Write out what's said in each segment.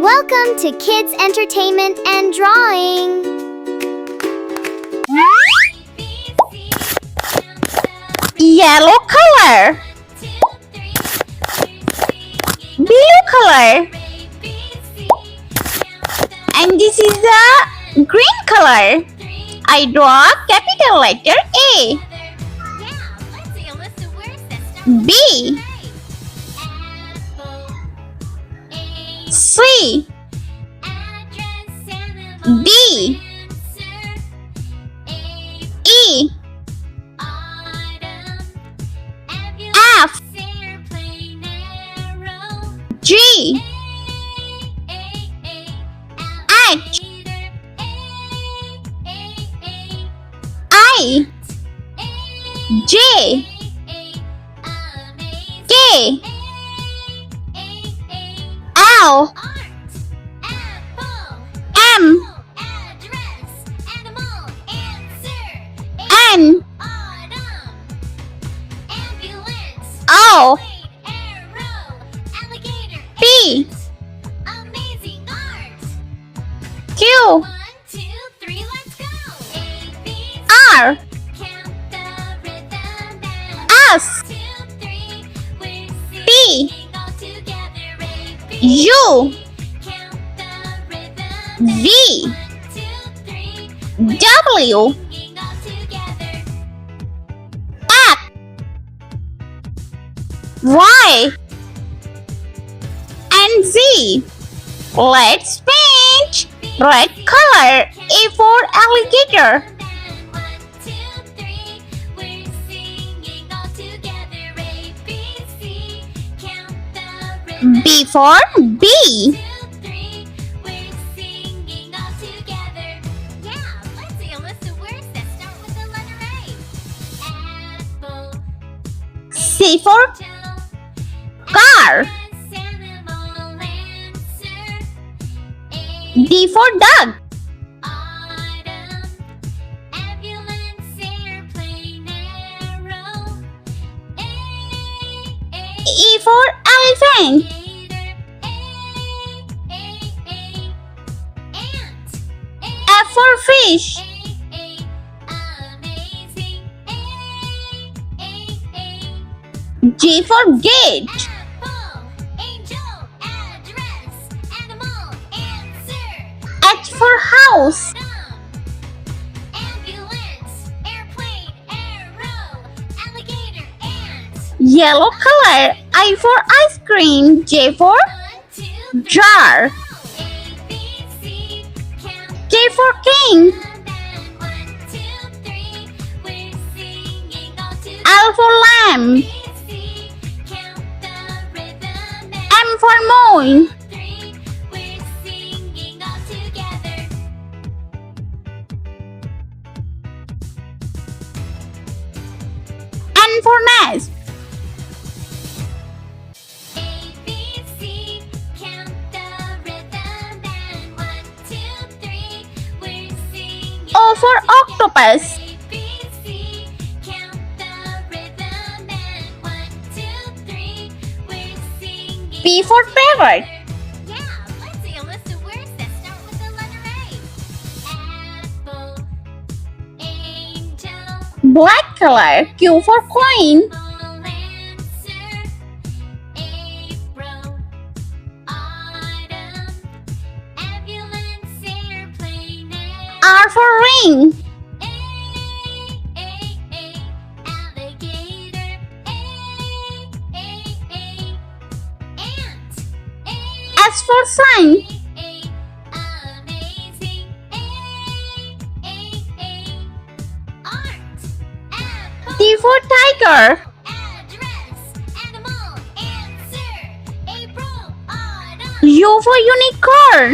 Welcome to Kids Entertainment and Drawing. Yellow color, blue color, and this is the green color. I draw capital letter A, B, C, D, E, F, G, H, I, J, K, L, M, N, O, P, Q, R, S, T, U, V, W, X, Y, and Z. Let's paint. Red color, A for alligator. B for bee. C for car. D for dog. E for elephant. F for fish. G for gate. H for house. Yellow color, I for ice cream. J for jar. K for king. L for lamb. M for moon. N for nest. O for octopus. P for parrot. Black color, Q for coin. R for ring. S for sun. T for tiger. U for unicorn.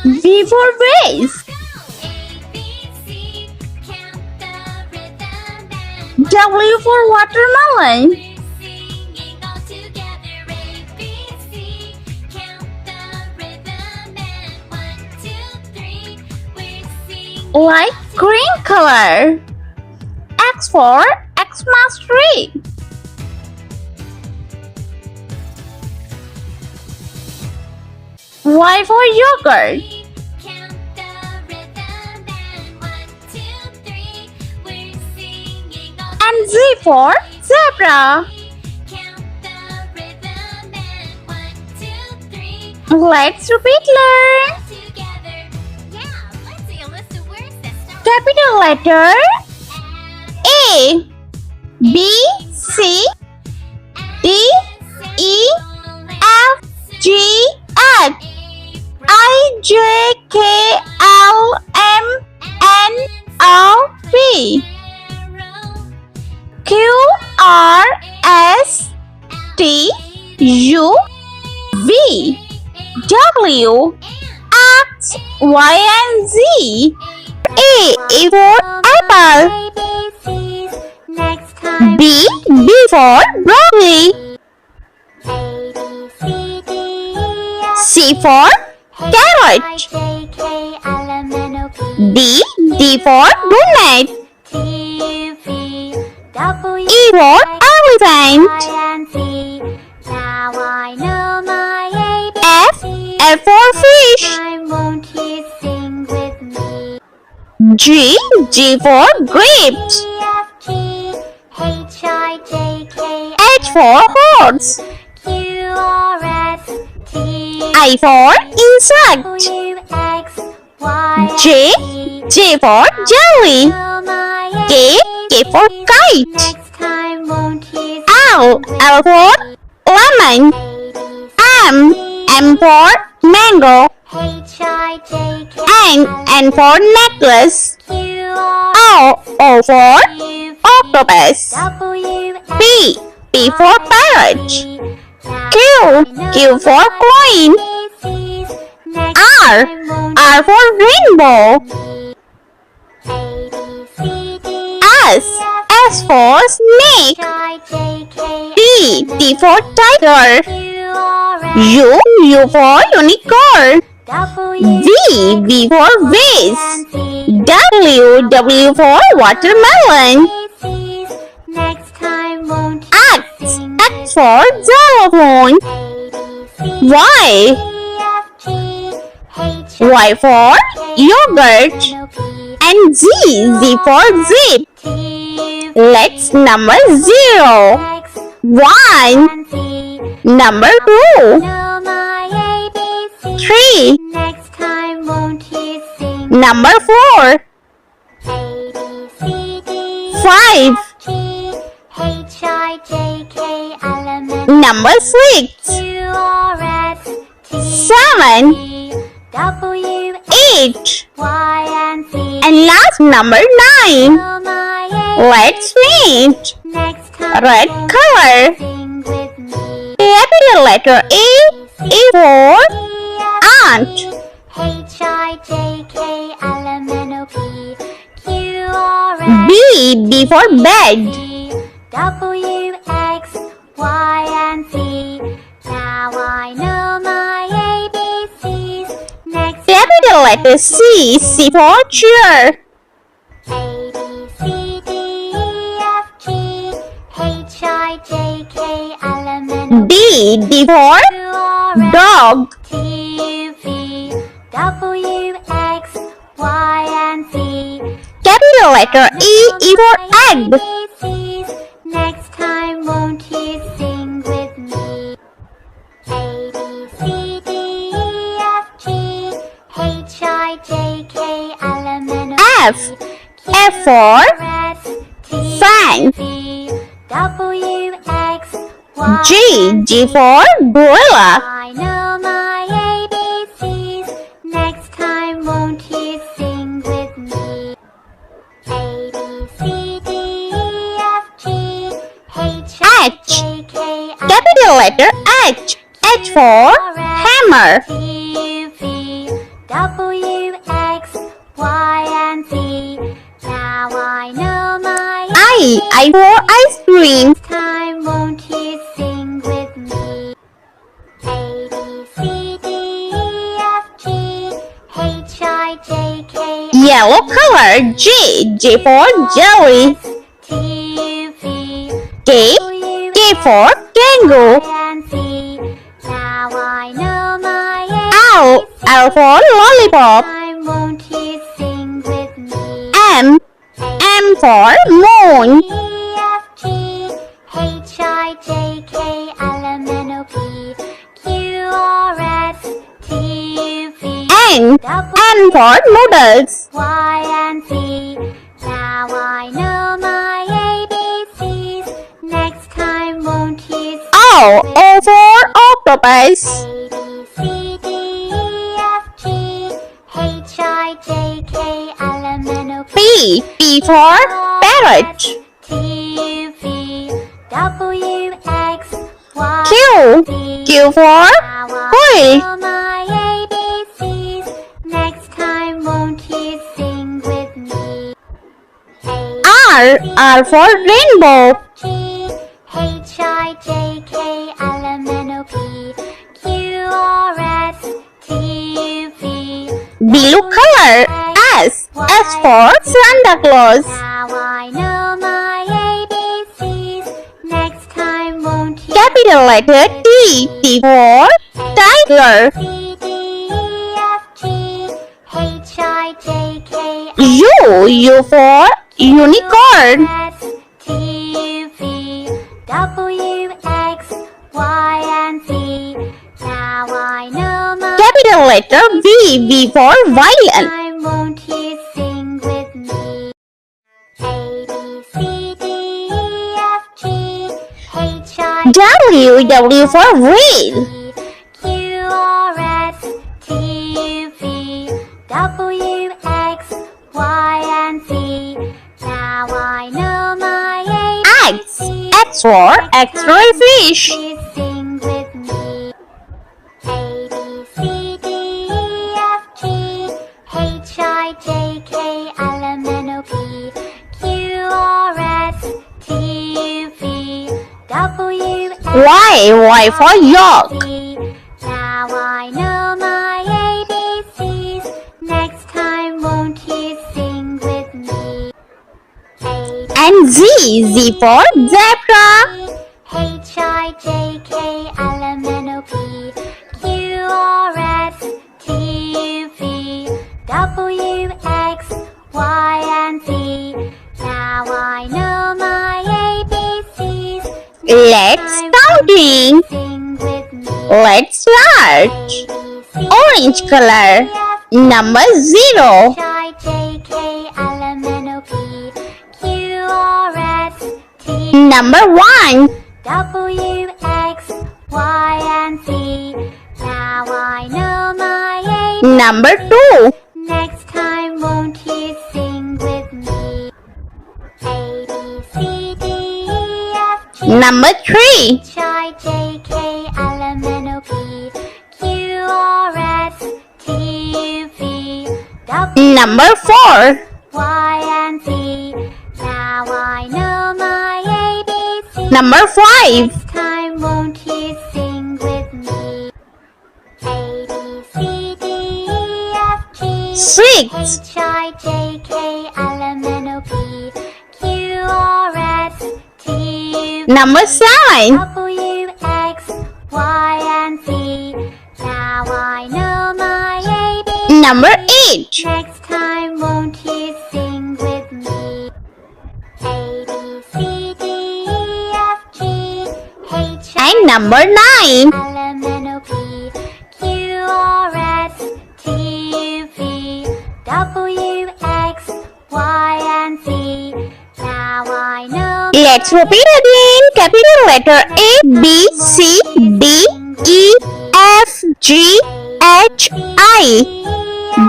V for vase. W for watermelon. Light green color. X X for Xmas tree. Y for yogurt. Count the rhythm and 1, 2, 3. We're singing all And Z for zebra. Count the rhythm and 1, 2, 3. Let's repeat learn. Together. Yeah, let's see a list of words that start Capital letter with A, B, C, D, E, F, G, H, I, J, K, L, M, N, O, P, Q, R, S, T, U, V, W, X, Y, and Z. A for apple. ABCs. Next time. B for broccoli. A, B, C, D, E, F, C for carrot. J, K, L, M, N, O, P, D for donut. T, U, V, W, E for elephant. I, and Z. Now I know my ABCs. F for fish. Time won't you sing with me? G for grapes. E, F, G, H, I, J, K, H for horse. Q, R, S, T, I for insect. W, X, Y, J for jelly. know my K for kite. Next time won't you L for lemon. M for mango. H, I, J, K, N for necklace. Q, R, O for U, octopus. W, X, P for parrot. Q for coin. ABCs. Next R time won't for rainbow. A, B, C, D, S for snake. I, J, K, T for tiger. Q, R, S, U for unicorn. W, V for vase. and Z. W for watermelon. ABCs. Next time won't you sing X for xylophone. A, B, C, Y E, F, G, H, I, for yogurt. N, O, P, And Z for zip. T, U, Let's number 0, X, 1, and Z. number 2, Know my ABCs. 3, Next time won't you sing number 4, A, B, C, D, 5, G, H, I, J, K, L, M, N, number 6, Q, R, S, T, 7, U, W, 8, Y, and Z. and last number 9. Know my Let's meet. Next time Red won't color. you sing with me? Capital letter A for E, F, ant. G, H, I, J, K, L, M, N, O, P, Q, R, S, B for bed. T, W, X, Y, and Z. Now I know my ABCs. Next Capital letter C for chair. A, B, C, D, E, F, G, H, I, J, K, L, M, N, O, D for Q, R, S, dog. T, U, V, W, X, Y, and Z. Capital letter E for egg. ABCs. Next time won't you sing with me? A, B, C, D, E, F, G, H, I, J, K, L, M, N, O, F for S, T, fan. V, W, X, Y, G for gorilla. I know my ABCs. Next time won't you sing with me? A, B, C, D, E, F, G, H, I, J, K, L, Capital letter H. H for hammer. T, U, V, W, X, Y, and Z. Now I know my I for ice cream. time won't you sing with me? A, B, C, D, E, F, G, H, I, J, K, Yellow color J for jelly. T, K. K for kangaroo. and Z. Now I know my L. L for lollipop. time, won't you sing with me? M. M for moon. E, F, G, H, I, J, K, L, M, N, O, P, Q, R, S, T, U, V, N. N for noodles. Y, and Z. Now I know my ABCs. Next time, won't you sing? O. O for octopus. A, B, C, D, E, F, G, H, I, J, K, L, M, N, O, P. P for parrot. T, U, V, W, X, Y, Q. Z. Q for Now I quail. know my ABCs. Next time, won't you sing with me? A, R. R for rainbow. G, H, I, J, K, L, M, N, O, P, Q, R, S, T, U, V. Blue color. S. S for Santa Claus. Now I know my ABCs. Next time, won't you? Capital letter T. T for tiger. C, D, E, F, G, H, I, J, K, U. U for unicorn. S, T, U, V, W, X, Y, and Z. Now I know my Capital letter V. V for violin. time, won't you sing with me? A, B, C, D, E, F, G, H, I, W. W for whale. Q, R, S, T, U, V, W, X, Y, and Z. Now I know my X. X for X-ray fish. Please sing with me. A, B, C, D, E, F, G, H, I, J, K, L, M, N, O, P, Q, R, S, T, U, V, W, X, Y. Y for york. Z. Now I know my ABCs. Next time, won't you sing with me? A, And Z. Z for zebra. H, I, J, K, L, M, N, O, P, Q, R, S, T, U, V, W, X, Y, and Z. Now I know my ABCs. Let's counting. Sing with me. Let's start. A, B, C, Orange color. Number 0. H, I, J, K, L, M, N, O, P, Q, R, S, T, Number 1. W, X, Y, and Z. Now I know my A. Number 2. Next time, won't you sing with me? A, B, C, D, E, F, G, Number 3. H, I, J, K, L, M, N, O, P, Q, R, S, T, U, V, W, Number 4. Y, and Z. Now I know my ABC. Number 5. Next time, won't you sing with me? A, B, C, D, E, F, G, 6. H, I, J, K, L, M, N, O, P, Q, R, S, T, U, V, Number 7. W, X, Y, and Z. Now I know my ABC. Number 8. Next time, won't you sing with me? A, B, C, D, E, F, G, H, And number 9. L, M, N, O, P, Q, R, S, T, U, V, W, X, Y, and Z. Now I know. Let's repeat again. Capital letter A, B, C, D, E, F, G, H, I,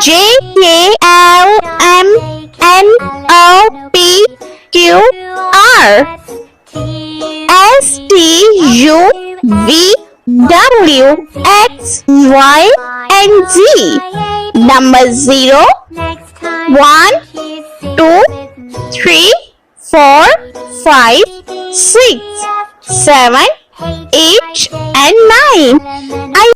J, K, L, M, N, O, P, Q, R, S, T, U, V, W, X, Y, and Z. Number 0, Next time, 1, you sing 2, with me. 3, 4, 5, 6, 7, 8, and 9. I